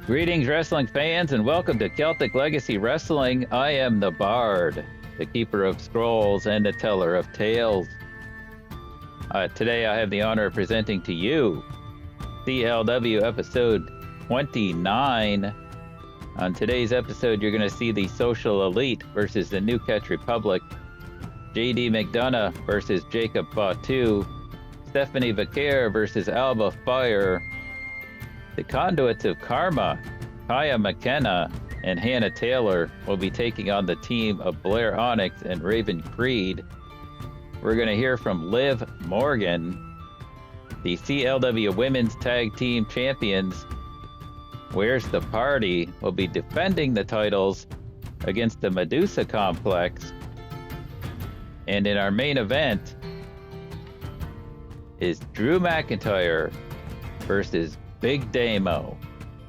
Greetings, wrestling fans, and welcome to Celtic Legacy Wrestling. I am the Bard, the keeper of scrolls and the teller of tales. Today I have the honor of presenting to you CLW episode 29. On today's episode, you're going to see the Social Elite versus the New Catch Republic, JD McDonagh versus Jacob Fatu, Stephanie Vaquer versus Alba Fyre, the Conduits of Karma, Kaia McKenna, and Hannah Taylor will be taking on the team of Blair, Onyx, and Raven Creed. We're going to hear from Liv Morgan, the CLW Women's Tag Team Champions. Where's the Party will be defending the titles against the Medusa Complex. And in our main event is Drew McIntyre versus Big Damo.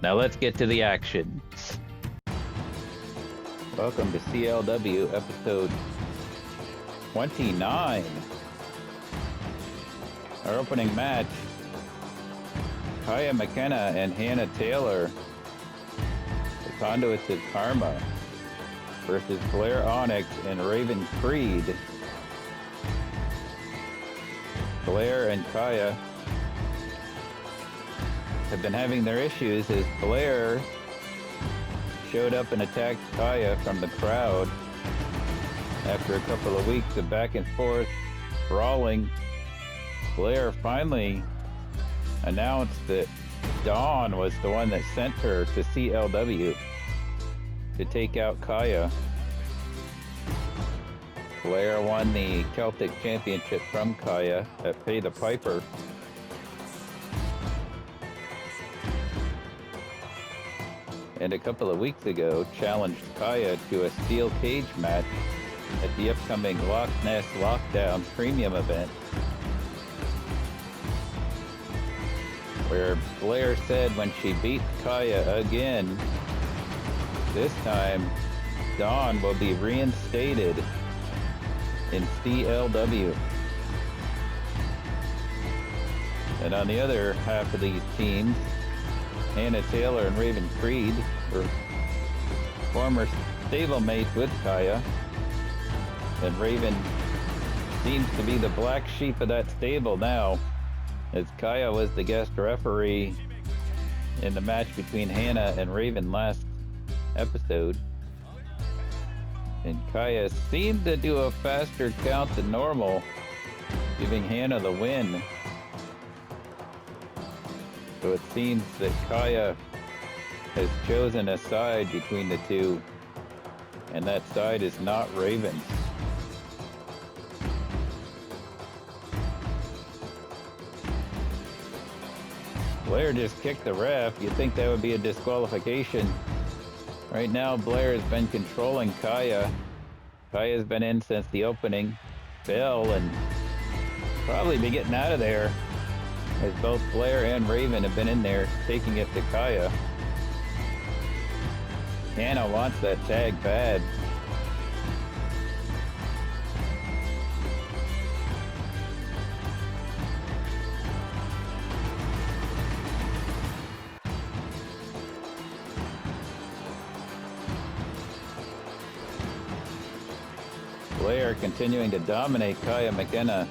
Now let's get to the action. Welcome to CLW episode 29. Our opening match, Kaia McKenna and Hannah Taylor, the Conduits of Karma, versus Blair, Onyx, and Raven Creed. Blair and Kaia have been having their issues as Blair showed up and attacked Kaia from the crowd after a couple of weeks of back and forth brawling. Blair finally announced that Dunne was the one that sent her to CLW to take out Kaia. Blair won the Celtic Championship from Kaia at Pay the Piper. And a couple of weeks ago challenged Kaia to a steel cage match at the upcoming Loch Ness Lockdown premium event, where Blair said when she beat Kaia again, this time Dunne will be reinstated in CLW. And on the other half of these teams, Hannah Taylor and Raven Creed were former stablemates with Kaia, and Raven seems to be the black sheep of that stable now, as Kaia was the guest referee in the match between Hannah and Raven last episode. And Kaia seemed to do a faster count than normal, giving Hannah the win. So it seems that Kaia has chosen a side between the two, and that side is not Raven. Blair just kicked the ref. You'd think that would be a disqualification. Right now, Blair has been controlling Kaia. Kaia's been in since the opening bell and probably be getting out of there, as both Blair and Raven have been in there taking it to Kaia. Hannah wants that tag bad. Blair continuing to dominate Kaia McKenna.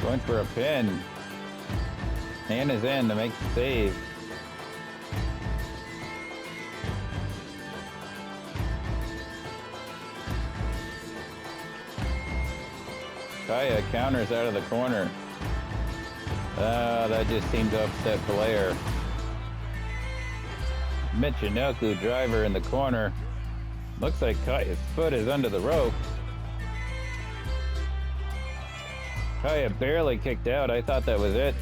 Going for a pin. Hannah's in to make the save. Kaia counters out of the corner. That just seemed to upset Blair. Michinoku driver in the corner. Looks like Kaia's foot is under the rope. Kaia barely kicked out. I thought that was it.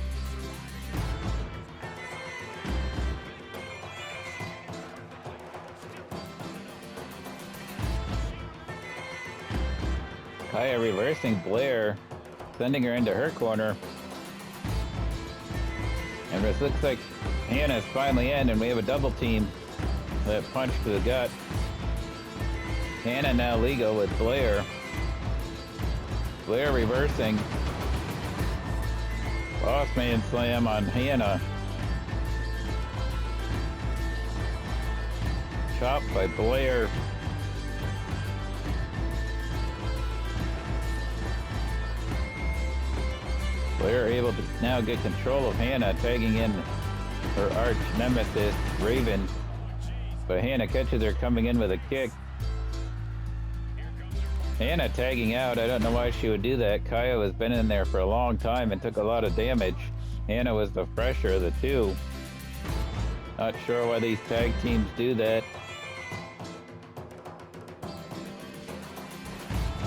Kaia reversing Blair, sending her into her corner. And this looks like Hannah's finally in, and we have a double team. That punch to the gut. Hannah now legal with Blair. Blair reversing. Bossman slam on Hannah. Chop by Blair. Blair able to now get control of Hannah, tagging in her arch nemesis, Raven. But Hannah catches her coming in with a kick. Hannah tagging out. I don't know why she would do that. Kaia has been in there for a long time and took a lot of damage. Hannah was the fresher of the two. Not sure why these tag teams do that.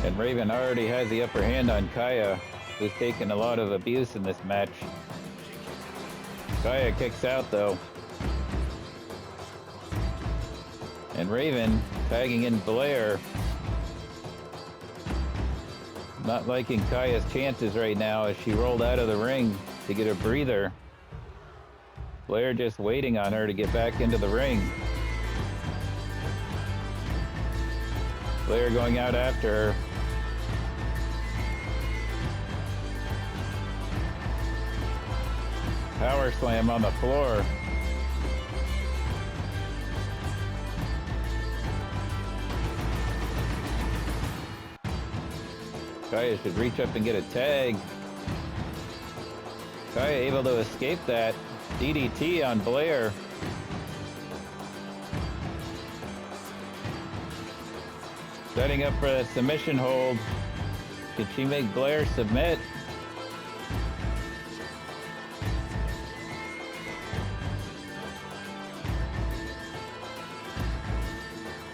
And Raven already has the upper hand on Kaia, who's taken a lot of abuse in this match. Kaia kicks out though. And Raven tagging in Blair. Not liking Kaia's chances right now as she rolled out of the ring to get a breather. Blair just waiting on her to get back into the ring. Blair going out after her. Power slam on the floor. Kaia should reach up and get a tag. Kaia able to escape that. DDT on Blair. Setting up for a submission hold. Can she make Blair submit?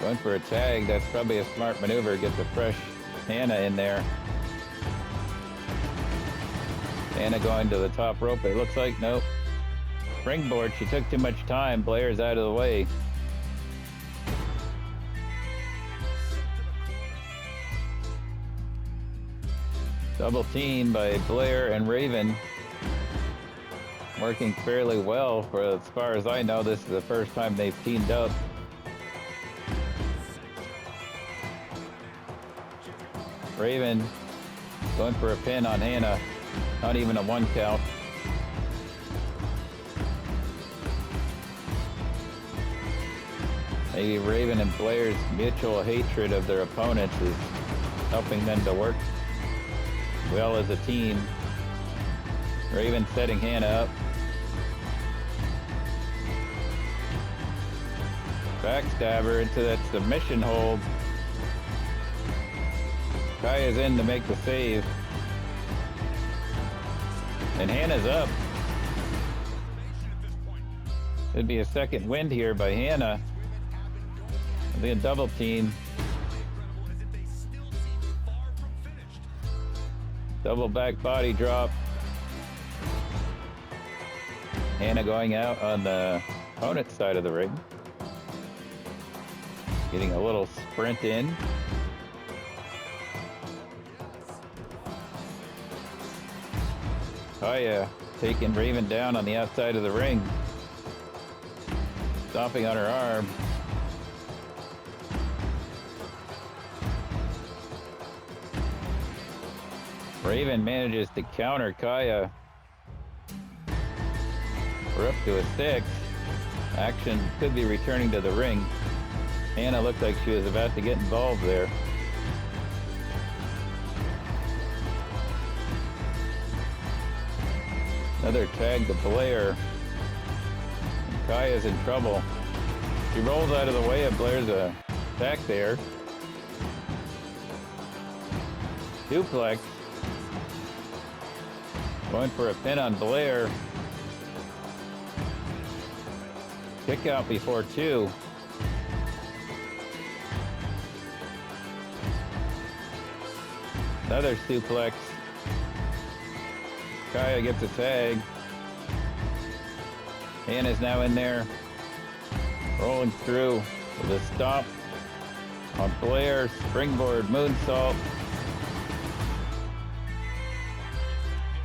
Going for a tag. That's probably a smart maneuver. Get the fresh Hannah in there. Hannah going to the top rope. It looks like nope. Springboard. She took too much time. Blair's out of the way. Double team by Blair and Raven. Working fairly well. For as far as I know, this is the first time they've teamed up. Raven going for a pin on Hannah. Not even a 1 count. Maybe Raven and Blair's mutual hatred of their opponents is helping them to work well as a team. Raven setting Hannah up. Backstabber into that submission hold. Kaia's in to make the save. And Hannah's up. Could be a second wind here by Hannah. It'll be a double team. Double back body drop. Hannah going out on the opponent's side of the ring. Getting a little sprint in. Kaia taking Raven down on the outside of the ring. Stomping on her arm. Raven manages to counter Kaia. We're up to a 6. Action could be returning to the ring. Hannah looked like she was about to get involved there. Another tag to Blair. And Kaia's in trouble. She rolls out of the way of Blair's attack there. Duplex. Going for a pin on Blair. Kick out before 2. Another suplex. Kaia gets a tag. Hannah's now in there. Rolling through with a stomp on Blair. Springboard moonsault.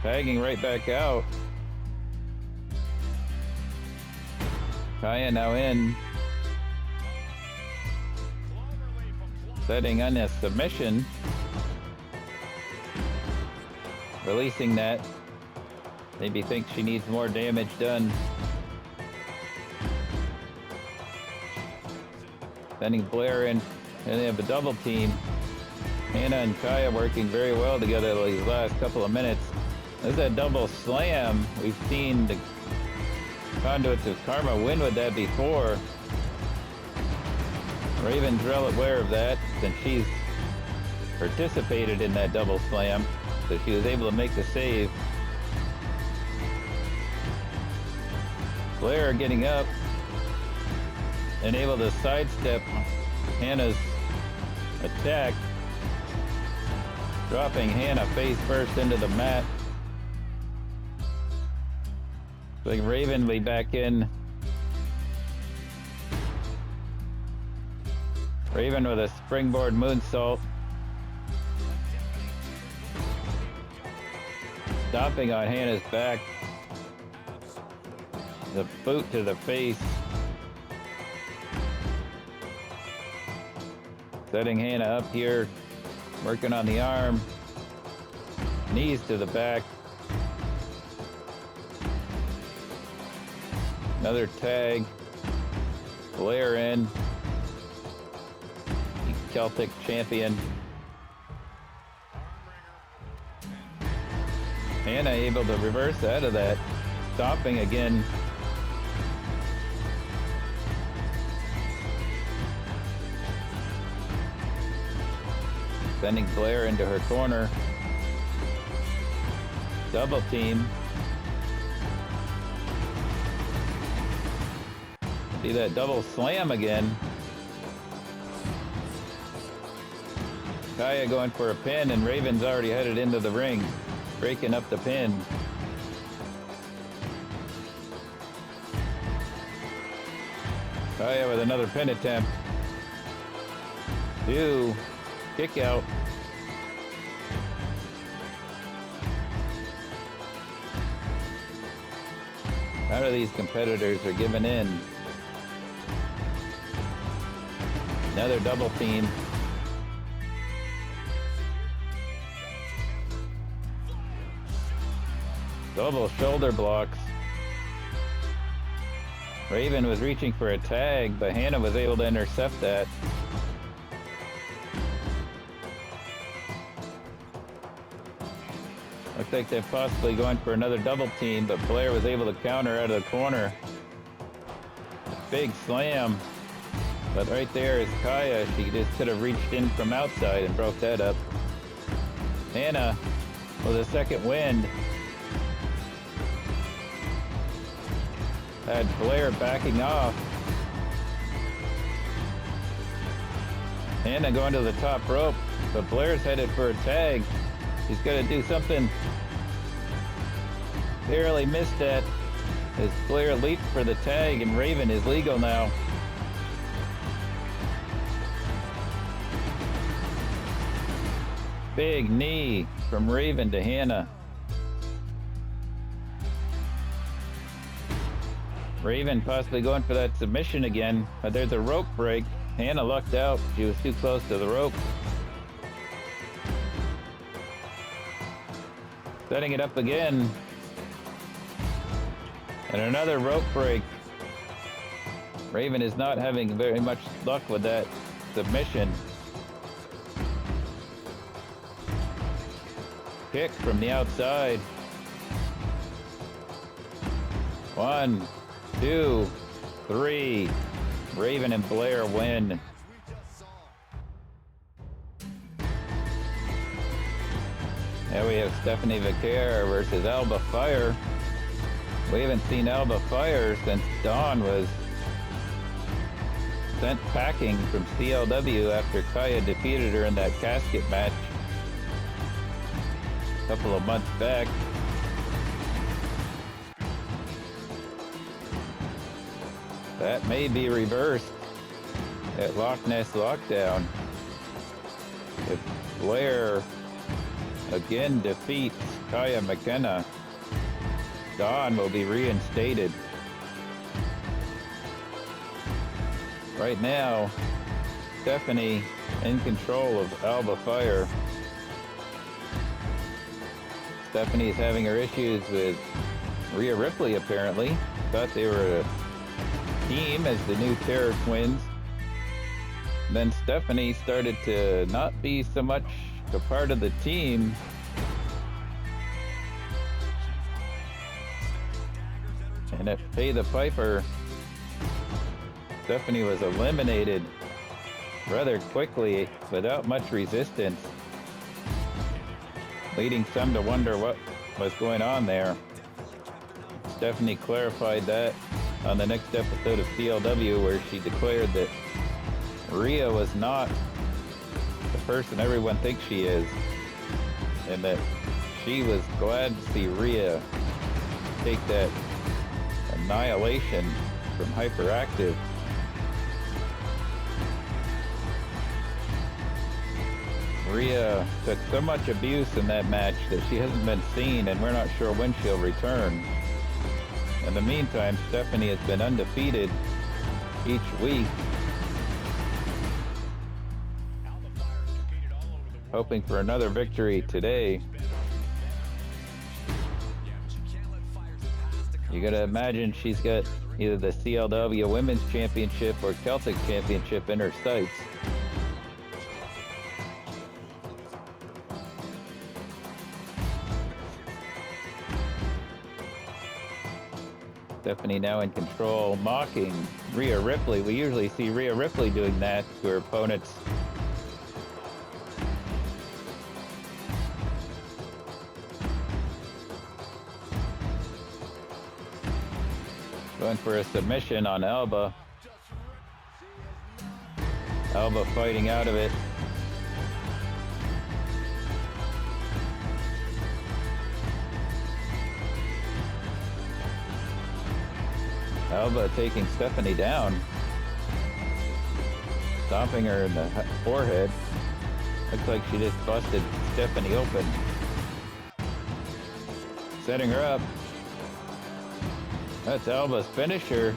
Tagging right back out. Kaia now in. Setting on a submission. Releasing that. Maybe thinks she needs more damage done. Sending Blair in, and they have a double team. Hannah and Kaia working very well together these last couple of minutes. There's that double slam. We've seen the Conduits of Karma win with that before. Raven's well aware of that since she's participated in that double slam, so she was able to make the save. Blair getting up and able to sidestep Hannah's attack, dropping Hannah face first into the mat. Like Raven will be back in. Raven with a springboard moonsault. Stomping on Hannah's back. The boot to the face. Setting Hannah up here. Working on the arm. Knees to the back. Another tag. Blair in. The Celtic champion. Hannah able to reverse out of that. Stomping again. Sending Blair into her corner. Double team. See that double slam again. Kaia going for a pin, and Raven's already headed into the ring, breaking up the pin. Kaia with another pin attempt. 2, kick out. None of these competitors are giving in. Another double team. Double shoulder blocks. Raven was reaching for a tag, but Hannah was able to intercept that. Looks like they're possibly going for another double team, but Blair was able to counter out of the corner. Big slam. But right there is Kaia. She just could have reached in from outside and broke that up. Hannah with a second wind. Had Blair backing off. Hannah going to the top rope, but Blair's headed for a tag. He's got to do something. Barely missed that as Blair leaped for the tag, and Raven is legal now. Big knee from Raven to Hannah. Raven possibly going for that submission again, but there's a rope break. Hannah lucked out. She was too close to the rope. Setting it up again. And another rope break. Raven is not having very much luck with that submission. Kick from the outside. 1, 2, 3. Raven and Blair win. Now we have Stephanie Vaquer versus Alba Fyre. We haven't seen Alba Fyre since Dunne was sent packing from CLW after Kaia defeated her in that casket match a couple of months back. That may be reversed at Loch Ness Lockdown. If Blair again defeats Kaia McKenna, Dunne will be reinstated. Right now, Stephanie in control of Alba Fyre. Stephanie is having her issues with Rhea Ripley, apparently. Thought they were a team as the new Terror Twins. Then Stephanie started to not be so much a part of the team. And at Pay the Piper, Stephanie was eliminated rather quickly without much resistance, leading some to wonder what was going on there. Stephanie clarified that on the next episode of CLW, where she declared that Rhea was not the person everyone thinks she is, and that she was glad to see Rhea take that annihilation from Hyperactive. Rhea took so much abuse in that match that she hasn't been seen, and we're not sure when she'll return. In the meantime, Stephanie has been undefeated each week, hoping for another victory today. You gotta imagine she's got either the CLW Women's Championship or Celtic Championship in her sights. Stephanie now in control, mocking Rhea Ripley. We usually see Rhea Ripley doing that to her opponents. Going for a submission on Alba. Alba fighting out of it. Alba taking Stephanie down, stomping her in the forehead. Looks like she just busted Stephanie open. Setting her up. That's Alba's finisher.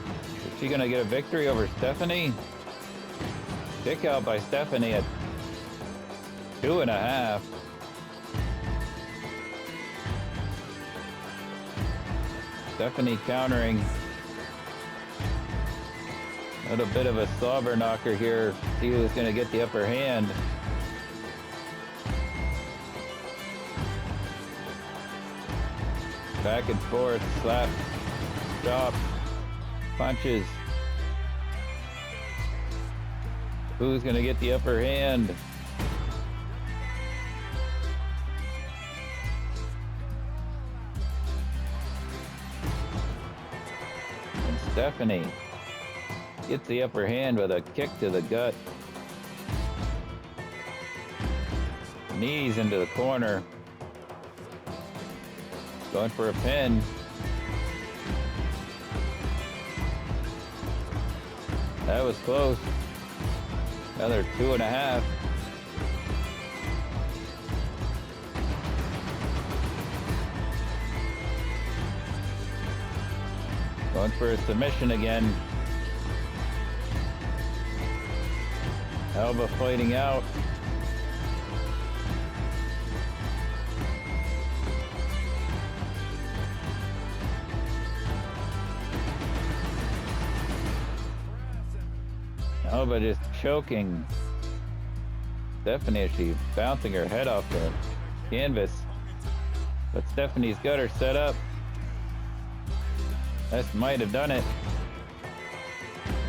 Is she gonna get a victory over Stephanie? Kick out by Stephanie at 2.5. Stephanie countering. A little bit of a slobber knocker here. See who's going to get the upper hand. Back and forth, slap, chop, punches. Who's going to get the upper hand? And Stephanie gets the upper hand with a kick to the gut. Knees into the corner. Going for a pin. That was close. Another 2.5. Going for a submission again. Alba fighting out. Alba just choking Stephanie as she's bouncing her head off the canvas. But Stephanie's got her set up. That might have done it.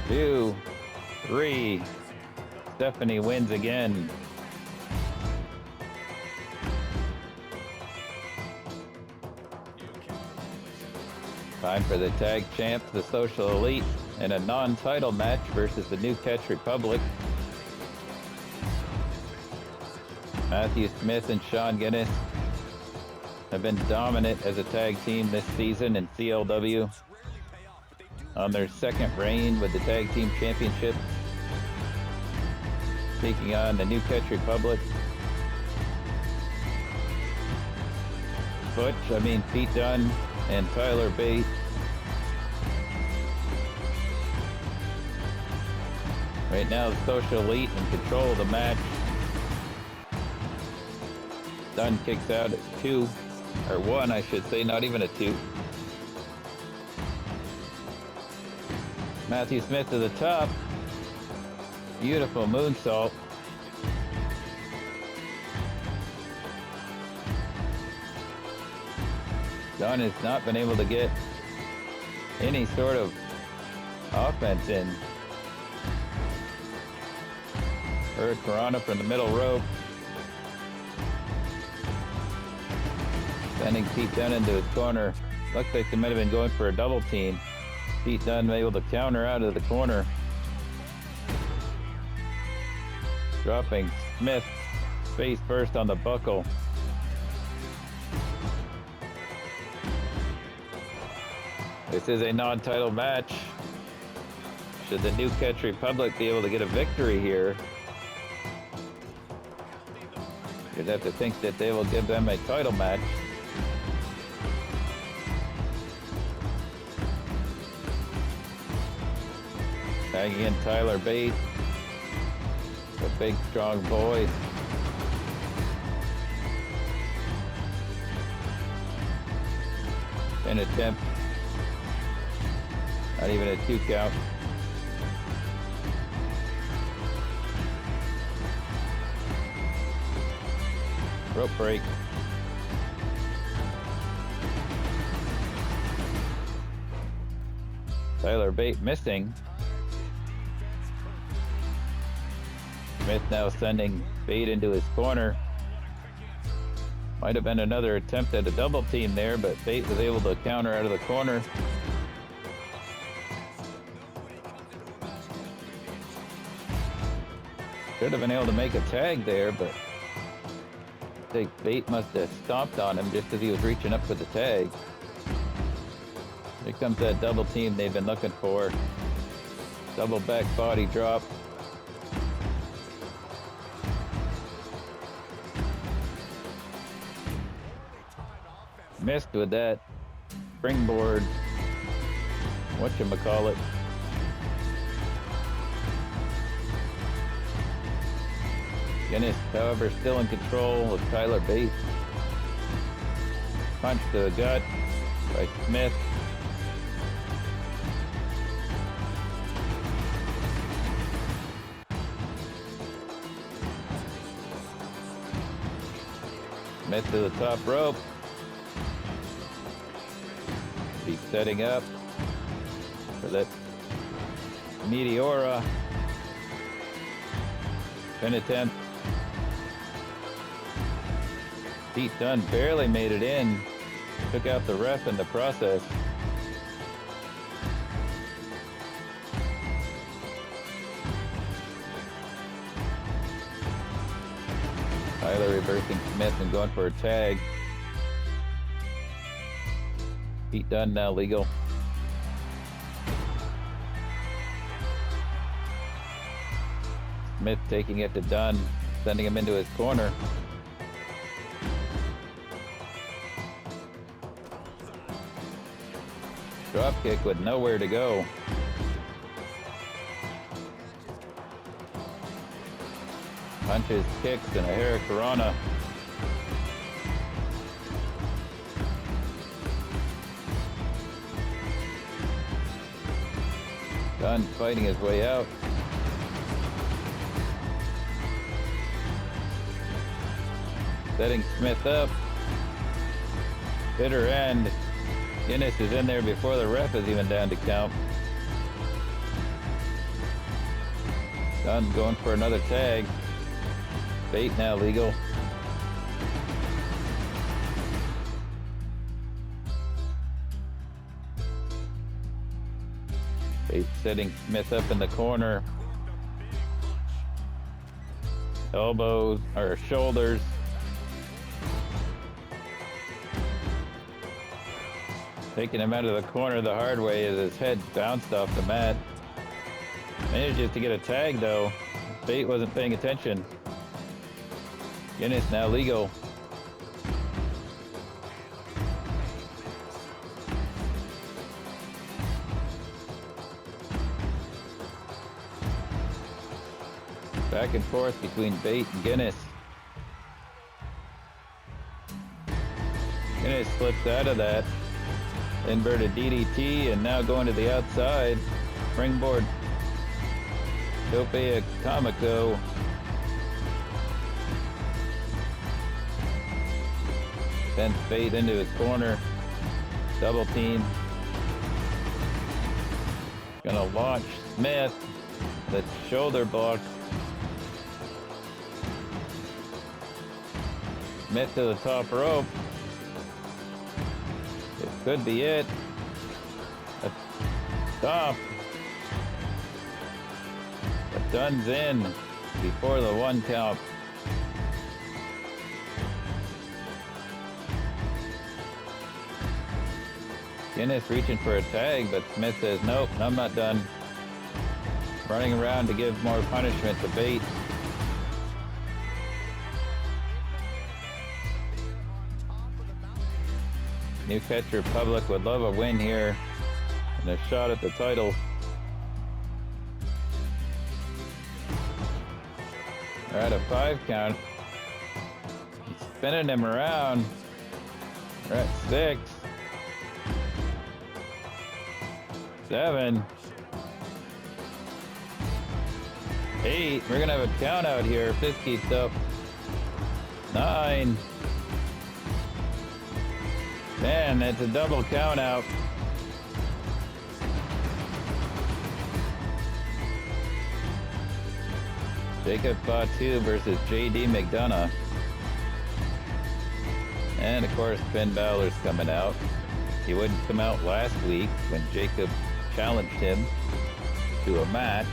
2, 3. Stephanie wins again. Time for the tag champs, the Social Elite, in a non-title match versus the New Catch Republic. Matthew Smyth and Sean Guinness have been dominant as a tag team this season in CLW on their second reign with the Tag Team Championship, taking on the New Catch Republic. Pete Dunne and Tyler Bate. Right now, the Social Elite in control of the match. Dunne kicks out at 2. Or one, I should say, not even a two. Matthew Smyth to the top. Beautiful moonsault. Dunne has not been able to get any sort of offense in. Hurricanrana from the middle rope. Sending Pete Dunne into his corner. Looks like they might have been going for a double team. Pete Dunne able to counter out of the corner. Dropping Smyth face first on the buckle. This is a non-title match. Should the New Catch Republic be able to get a victory here, you'd have to think that they will give them a title match. Tagging in Tyler Bate, the big strong boy. An attempt, not even a 2 count. Rope break. Tyler Bate missing. Smyth now sending Bate into his corner. Might have been another attempt at a double team there, but Bate was able to counter out of the corner. Should have been able to make a tag there, but I think Bate must have stomped on him just as he was reaching up for the tag. Here comes that double team they've been looking for. Double back body drop. Missed with that springboard, whatchamacallit. Guinness, however, still in control of Tyler Bate. Punch to the gut by Smyth. Smyth to the top rope. He's setting up for that Meteora. Pin attempt. Pete Dunne barely made it in. Took out the ref in the process. Tyler reversing Smyth and going for a tag. Pete Dunne now legal. Smyth taking it to Dunne, sending him into his corner. Drop kick with nowhere to go. Punches, kicks, and a Hurricanrana. Dunne fighting his way out. Setting Smyth up. Bitter end. Guinness is in there before the ref is even down to count. Dunne going for another tag. Bate now legal. Bate setting Smyth up in the corner. Elbows or shoulders. Taking him out of the corner the hard way as his head bounced off the mat. Manages to get a tag though. Bate wasn't paying attention. Guinness now legal. Back and forth between Bate and Guinness. Guinness slips out of that. Inverted DDT and now going to the outside. Springboard. Tope Comico. Sends Bate into his corner. Double team. Gonna launch Smyth. The shoulder block. Smyth to the top rope. It could be it. A stop. But Dunne's in before the 1 count. Guinness reaching for a tag, but Smyth says, nope, I'm not done. Running around to give more punishment to Bate. New Catcher Public would love a win here and a shot at the title. They're at a 5 count. He's spinning him around. We're at 6. 7. 8. We're gonna have a count out here if this keeps up. 9. 10. It's a double count out. Jacob Fatu versus JD McDonagh. And of course, Finn Balor's coming out. He wouldn't come out last week when Jacob challenged him to a match.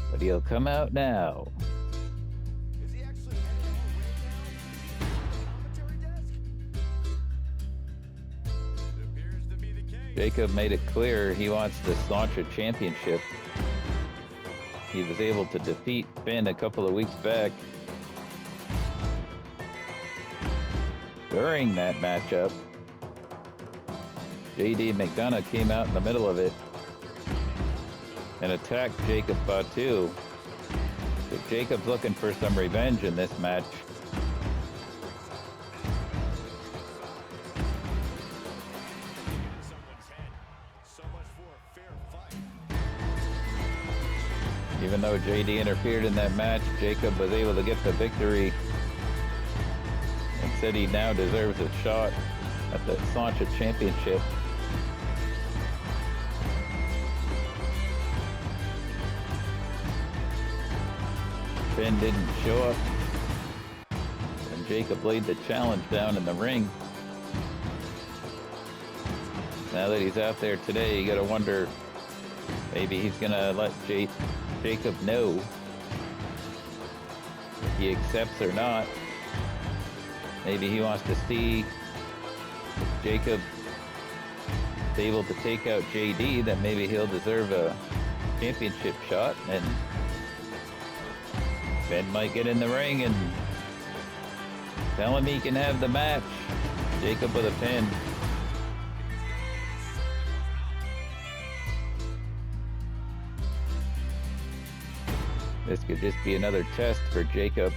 But he'll come out now. Is he actually heading all the way down to the commentary desk? It appears to be the case. Jacob made it clear he wants to launch a championship. He was able to defeat Finn a couple of weeks back. During that matchup, JD McDonagh came out in the middle of it and attacked Jacob Fatu. So Jacob's looking for some revenge in this match. Even though JD interfered in that match, Jacob was able to get the victory and said he now deserves a shot at the Sancha Championship. Finn didn't show up, and Jacob laid the challenge down in the ring. Now that he's out there today, you gotta wonder, maybe he's gonna let Jacob know if he accepts or not. Maybe he wants to see if Jacob is able to take out JD, that maybe he'll deserve a championship shot, and Ben might get in the ring and tell him he can have the match. Jacob with a pin. This could just be another test for Jacob.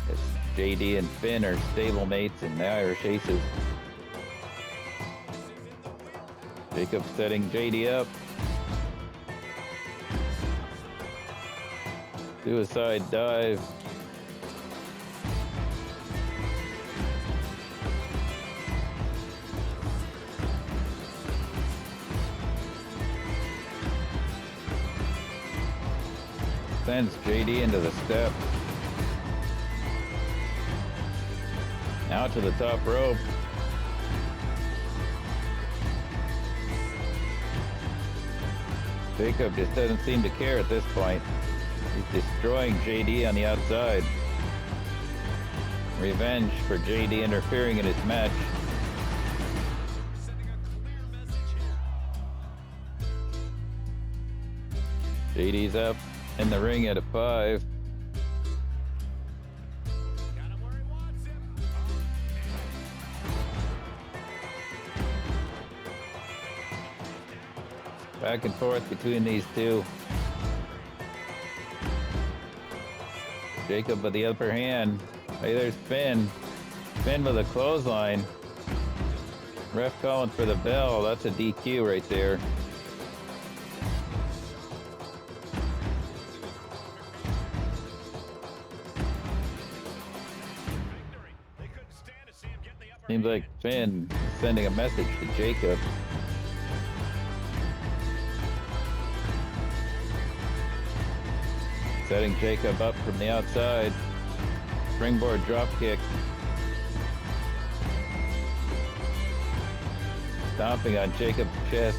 As JD and Finn are stablemates in the Irish Aces. Jacob setting JD up. Suicide dive. Sends JD into the step. Now to the top rope. Jacob just doesn't seem to care at this point. He's destroying JD on the outside. Revenge for JD interfering in his match. JD's up in the ring at a 5. Back and forth between these two. Jacob with the upper hand. Hey, there's Finn. Finn with a clothesline. Ref calling for the bell. That's a DQ right there. Seems like Finn is sending a message to Jacob. Setting Jacob up from the outside. Springboard drop kick. Stomping on Jacob's chest.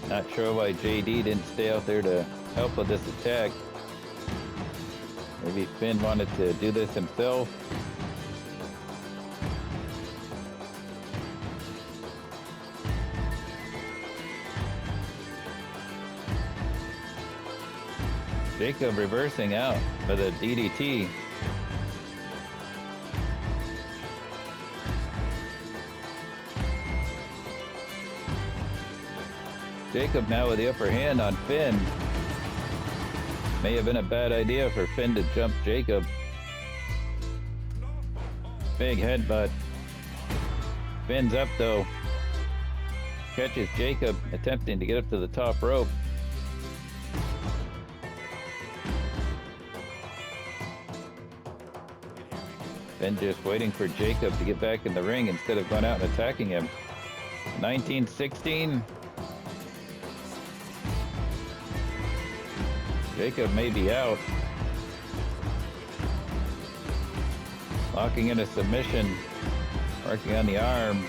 Not sure why JD didn't stay out there to help with this attack. Maybe Finn wanted to do this himself. Jacob reversing out for the DDT. Jacob now with the upper hand on Finn. May have been a bad idea for Finn to jump Jacob. Big headbutt. Finn's up though. Catches Jacob attempting to get up to the top rope. Finn just waiting for Jacob to get back in the ring instead of going out and attacking him. 1916. Jacob may be out. Locking in a submission. Working on the arm.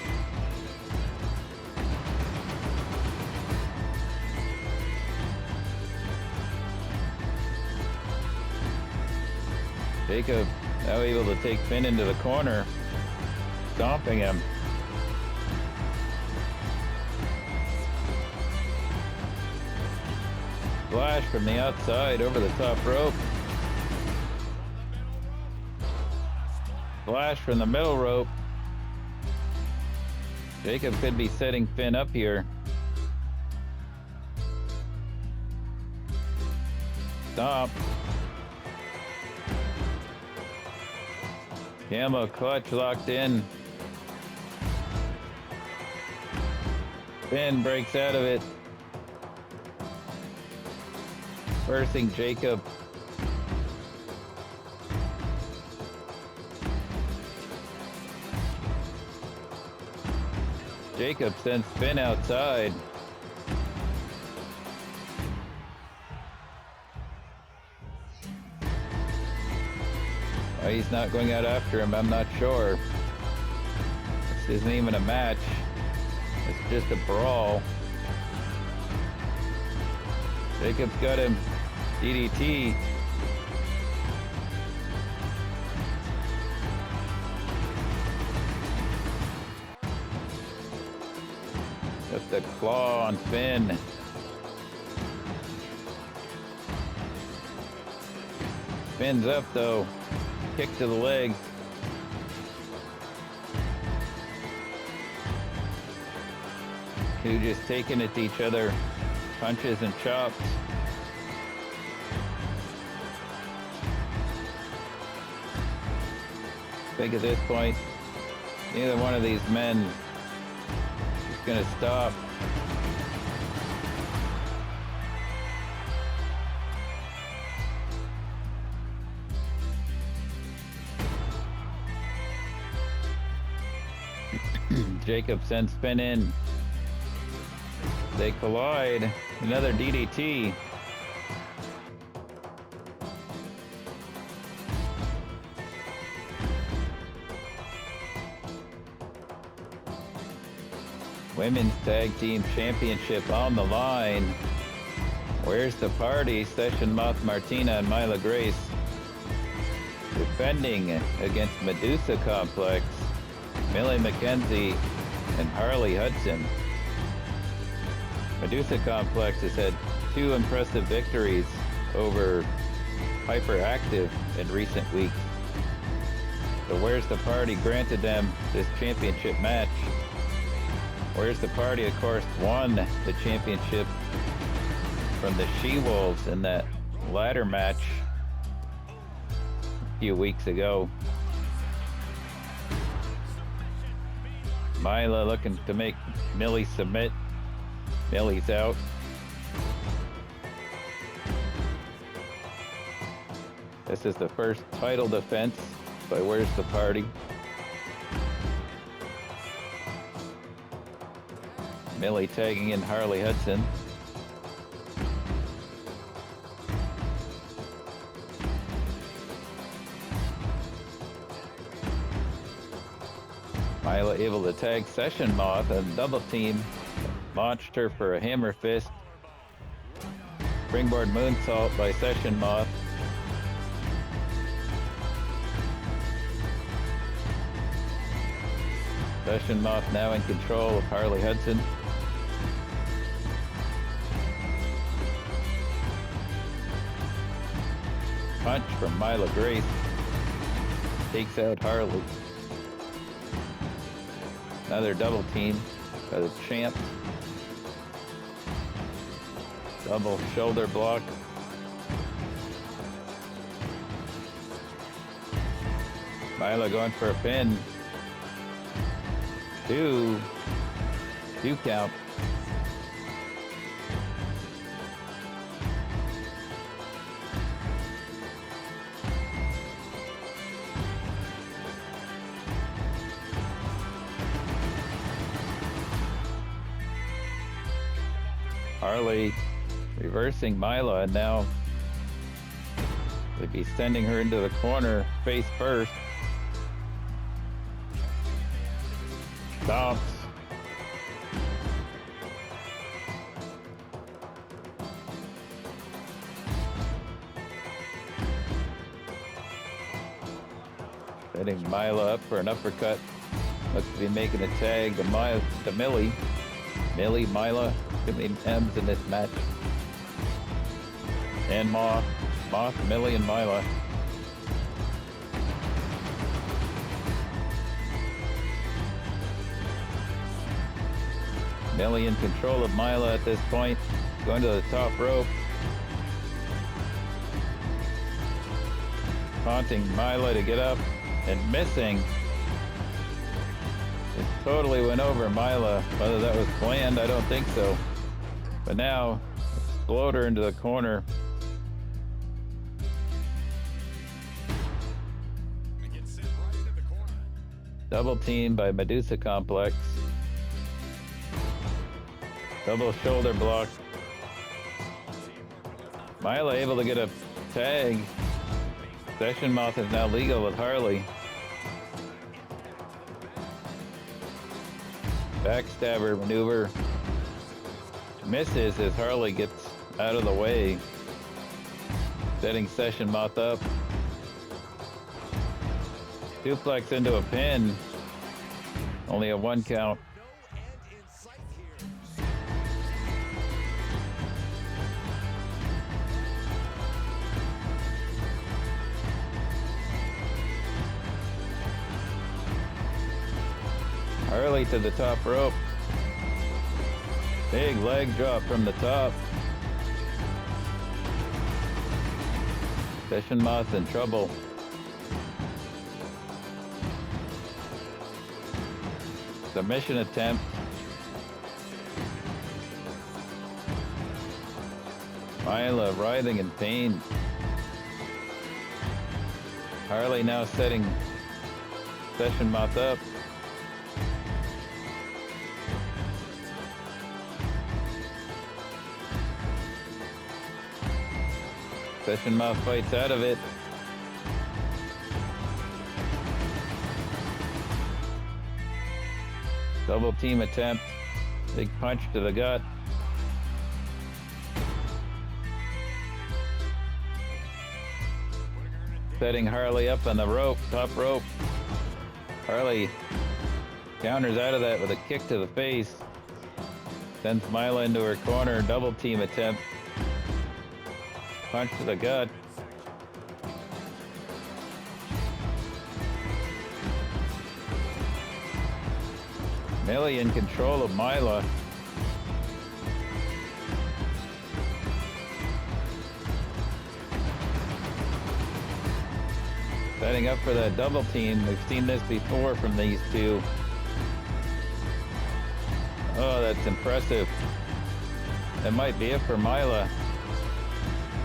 Jacob now able to take Finn into the corner. Stomping him. Flash from the outside over the top rope. Flash from the middle rope. Jacob could be setting Finn up here. Stomp. Camel clutch locked in. Finn breaks out of it. Forcing Jacob. Jacob sends Finn outside. Why he's not going out after him, I'm not sure. This isn't even a match. It's just a brawl. Jacob's got him. DDT. Got the claw on Finn. Finn's up though. Kick to the leg. Two just taking it to each other. Punches and chops. I think at this point, neither one of these men is going to stop. Jacob sends Finn in. They collide. Another DDT. Women's Tag Team Championship on the line. Where's the party? Session Moth, Martina, and Myla Grace. Defending against Medusa Complex, Millie, McKenzie, and Harley, Hudson. Medusa Complex has had two impressive victories over Hyperactive in recent weeks. So Where's the Party granted them this championship match. Where's the Party, of course, won the championship from the She-Wolves in that ladder match a few weeks ago. Myla looking to make Millie submit. Millie's out. This is the first title defense by Where's the Party. Millie tagging in Harley Hudson. Myla able to tag Session Moth and double team. Launched her for a hammer fist. Springboard moonsault by Session Moth. Session Moth now in control of Harley Hudson. Punch from Myla Grace. Takes out Harley. Another double team by the champ. Double shoulder block. Myla going for a pin. Two count. Harley reversing Myla, and now they'd be sending her into the corner face first. Stomps. Setting Myla up for an uppercut. Looks to be making a tag to Millie. Millie, Myla, too many M's in this match. And Moth, Millie, and Myla. Millie in control of Myla at this point, going to the top rope. Taunting Myla to get up and missing. It totally went over Myla. Whether that was planned, I don't think so. But now, explode her into the corner. Double team by Medusa Complex. Double shoulder block. Myla able to get a tag. Session Moth is now legal with Harley. Backstabber maneuver. Misses as Harley gets out of the way. Setting Session Moth up. Suplex into a pin. Only a 1 count. Harley to the top rope. Big leg drop from the top. Session Moth in trouble. Submission attempt. Myla writhing in pain. Harley now setting Session Moth up. Session Moth fights out of it. Double team attempt. Big punch to the gut. Setting Harley up on the rope, top rope. Harley counters out of that with a kick to the face. Sends Myla into her corner, double team attempt. Punch to the gut. Millie in control of Myla. Setting up for that double team. We've seen this before from these two. Oh, that's impressive. That might be it for Myla.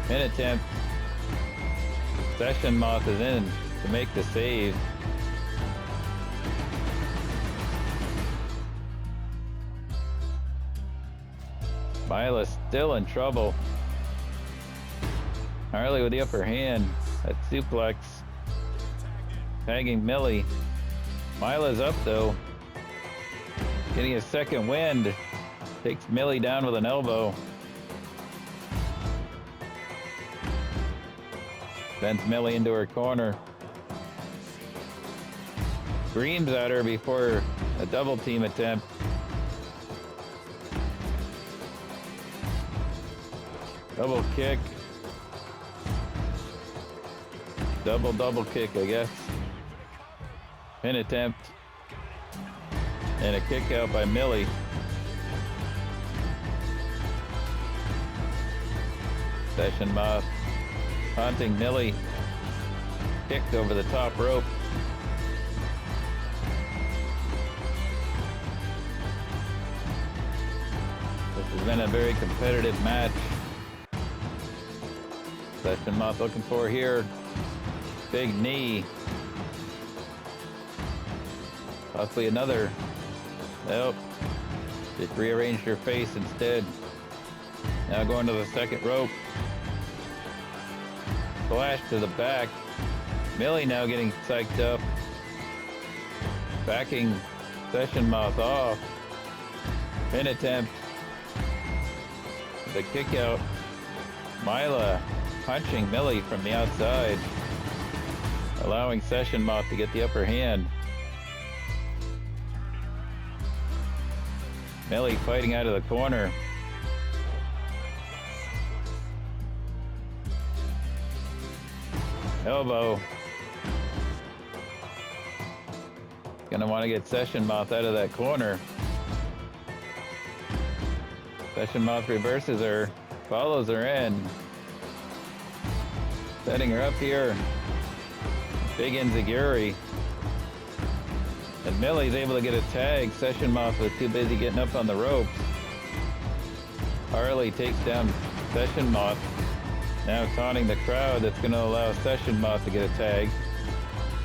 Pin attempt. Session Moth is in to make the save. Myla's still in trouble. Harley with the upper hand. That suplex. Tagging Millie. Myla's up though. Getting a second wind. Takes Millie down with an elbow. Sends Millie into her corner. Screams at her before a double team attempt. Double kick. Double kick, I guess. Pin attempt. And a kick out by Millie. Session Moth taunting Millie. Kicked over the top rope. This has been a very competitive match. Session Moth looking for here. Big knee. Possibly another. Nope. Just rearranged her face instead. Now going to the second rope. Flash to the back. Millie now getting psyched up. Backing Session Moth off. Pin attempt. The kick out. Myla punching Millie from the outside, allowing Session Moth to get the upper hand. Millie fighting out of the corner. Elbow. Gonna want to get Session Moth out of that corner. Session Moth reverses her, follows her in. Setting her up here. Big enziguri. And Millie's able to get a tag. Session Moth was too busy getting up on the ropes. Harley takes down Session Moth. Now taunting the crowd that's going to allow Session Moth to get a tag.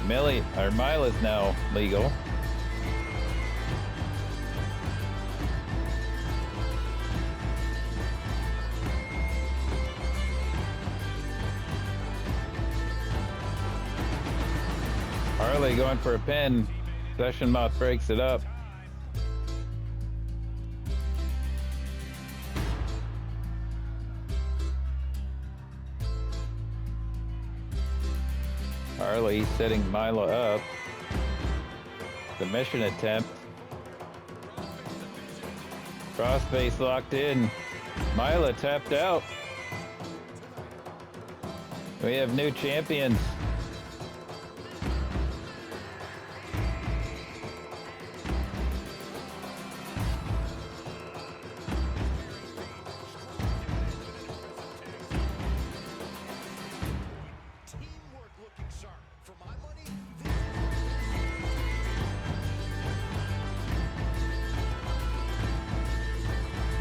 Myla's now legal. Harley going for a pin. Session Moth breaks it up. Harley setting Myla up. Submission attempt. Crossface locked in. Myla tapped out. We have new champions.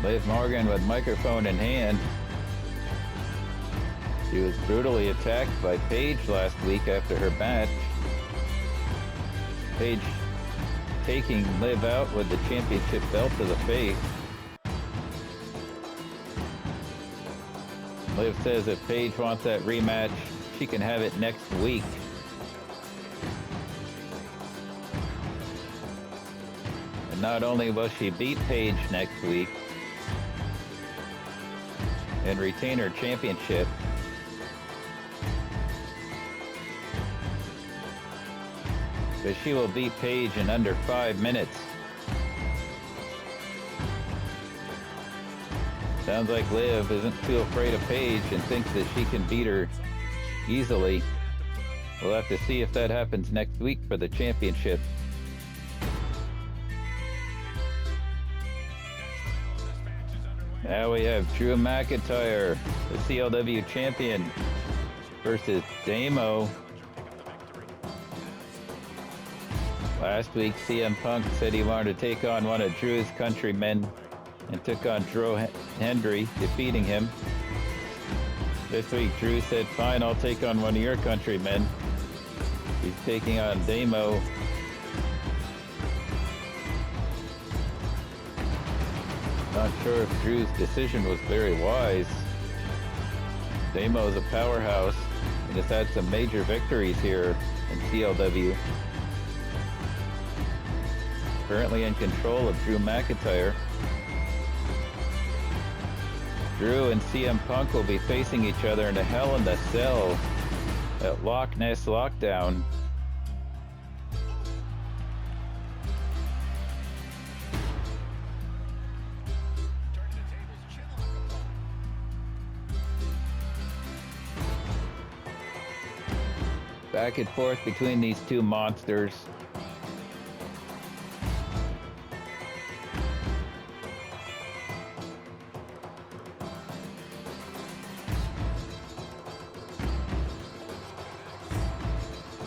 Liv Morgan with microphone in hand. She was brutally attacked by Paige last week after her match. Paige taking Liv out with the championship belt to the face. Liv says if Paige wants that rematch, she can have it next week. And not only will she beat Paige next week and retain her championship, but she will beat Paige in under 5 minutes. Sounds like Liv isn't too afraid of Paige and thinks that she can beat her easily. We'll have to see if that happens next week for the championship. Now we have Drew McIntyre, the CLW champion, versus Damo, Last week, CM Punk said he wanted to take on one of Drew's countrymen and took on Drew Hendry, defeating him. This week, Drew said, fine, I'll take on one of your countrymen. He's taking on Damo. Not sure if Drew's decision was very wise. Damo is a powerhouse and has had some major victories here in CLW. Currently in control of Drew McIntyre. Drew and CM Punk will be facing each other in a Hell in the Cell at Loch Ness Lockdown. Back and forth between these two monsters.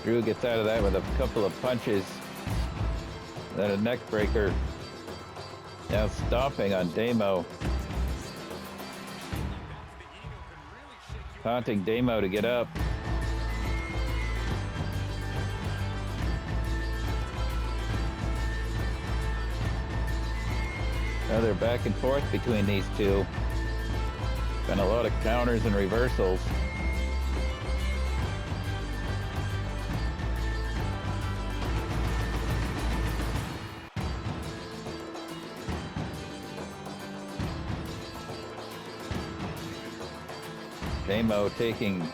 Drew gets out of that with a couple of punches. Then a neck breaker. Now stomping on Damo. Taunting Damo to get up. Now they're back and forth between these two. Been a lot of counters and reversals. Damo taking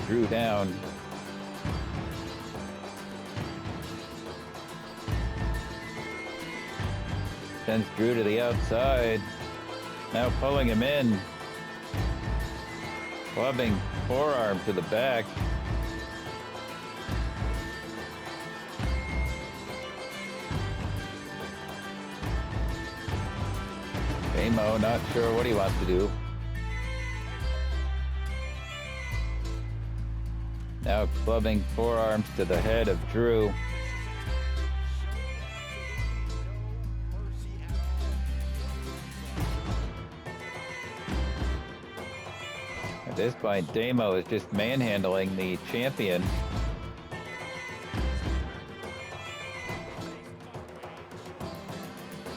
Drew down. Sends Drew to the outside. Now pulling him in. Clubbing forearm to the back. Damo not sure what he wants to do. Now clubbing forearms to the head of Drew. At this point, Damo is just manhandling the champion.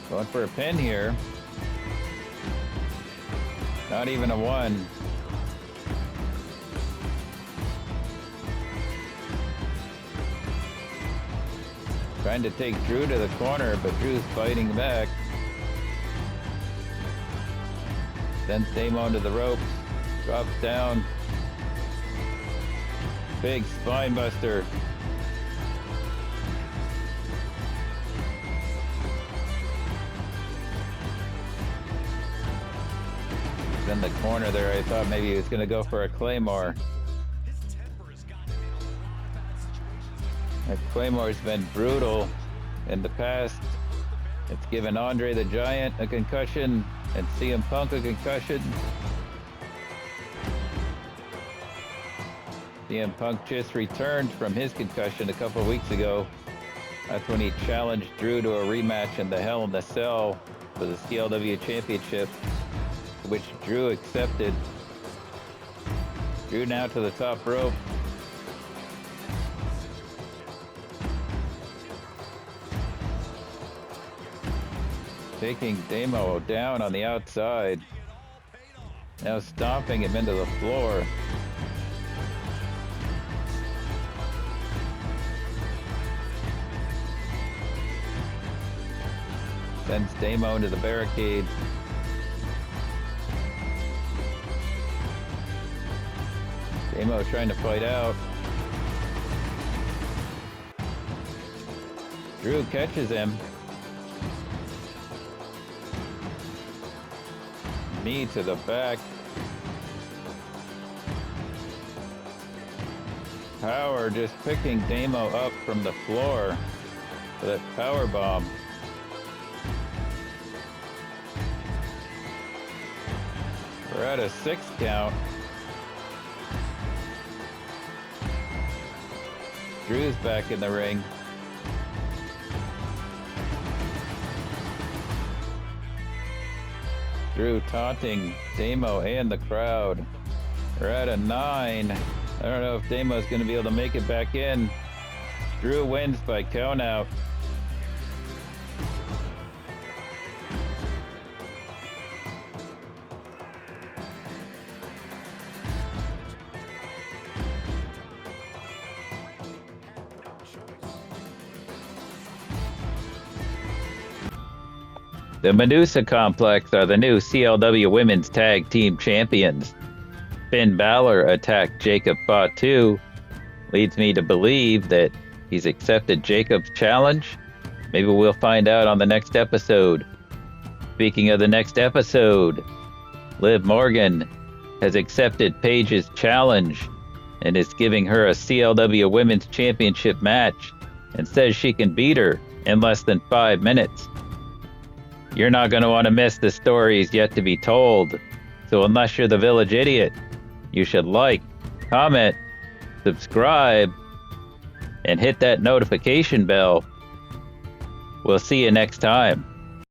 Going for a pin here. Not even a one. Trying to take Drew to the corner, but Drew's fighting back. Sends Damo into the ropes. Drops down. Big spine buster. He's in the corner there. I thought maybe he was going to go for a Claymore. That Claymore's been brutal in the past. It's given Andre the Giant a concussion and CM Punk a concussion. CM Punk just returned from his concussion a couple of weeks ago. That's when he challenged Drew to a rematch in the Hell in the Cell for the CLW Championship, which Drew accepted. Drew now to the top rope. Taking Damo down on the outside. Now stomping him into the floor. Sends Damo into the barricade. Damo trying to fight out. Drew catches him. Knee to the back. Power just picking Damo up from the floor for that power bomb. We're at a 6 count. Drew's back in the ring. Drew taunting Damo and the crowd. We're at a 9. I don't know if Damo's going to be able to make it back in. Drew wins by count out. The Medusa Complex are the new CLW Women's Tag Team Champions. Finn Balor attacked Jacob Fatu. Leads me to believe that he's accepted Jacob's challenge. Maybe we'll find out on the next episode. Speaking of the next episode, Liv Morgan has accepted Paige's challenge and is giving her a CLW Women's Championship match and says she can beat her in less than 5 minutes. You're not going to want to miss the stories yet to be told. So unless you're the village idiot, you should like, comment, subscribe, and hit that notification bell. We'll see you next time.